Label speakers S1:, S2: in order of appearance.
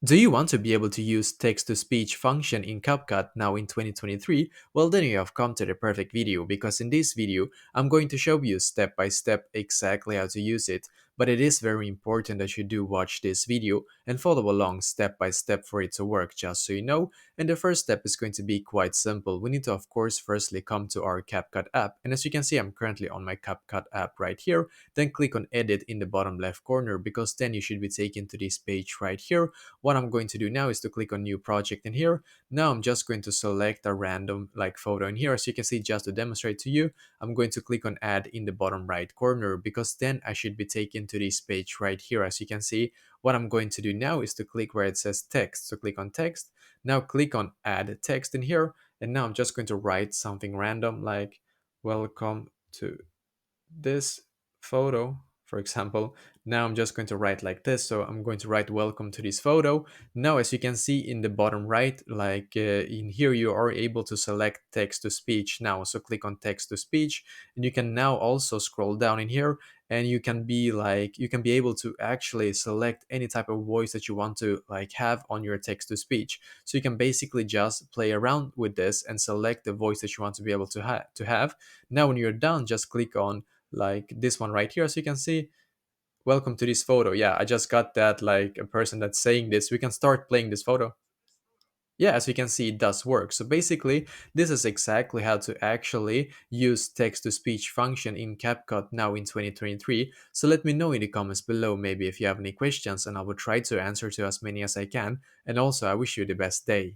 S1: Do you want to be able to use text-to-speech function in CapCut now in 2023? Well, then you have come to the perfect video because in this video, I'm going to show you step by step exactly how to use it. But it is very important that you do watch this video and follow along step by step for it to work, just so you know. And the first step is going to be quite simple. We need to, of course, firstly come to our CapCut app. And as you can see, I'm currently on my CapCut app right here. Then click on Edit in the bottom left corner because then you should be taken to this page right here. What I'm going to do now is to click on new project in here. Now I'm just going to select a random like photo in here. As you can see, just to demonstrate to you, I'm going to click on add in the bottom right corner because then I should be taken to this page right here. As you can see, what I'm going to do now is to click where it says text. So click on text. Now click on add text in here. And now I'm just going to write something random like welcome to this photo, for example. Now I'm just going to write like this. So I'm going to write welcome to this photo. Now, as you can see in the bottom right, like in here, you are able to select text to speech now. So click on text to speech, and you can now also scroll down in here, and you can be like, you can be able to actually select any type of voice that you want to like have on your text to speech. So you can basically just play around with this and select the voice that you want to be able to have. Now, when you're done, just click on like this one right here. As you can see, welcome to this photo. Yeah, I just got that like a person that's saying this. We can start playing this photo. Yeah, as you can see, it does work. So basically, this is exactly how to actually use text-to-speech function in CapCut now in 2023. So let me know in the comments below maybe if you have any questions, and I will try to answer to as many as I can. And also, I wish you the best day.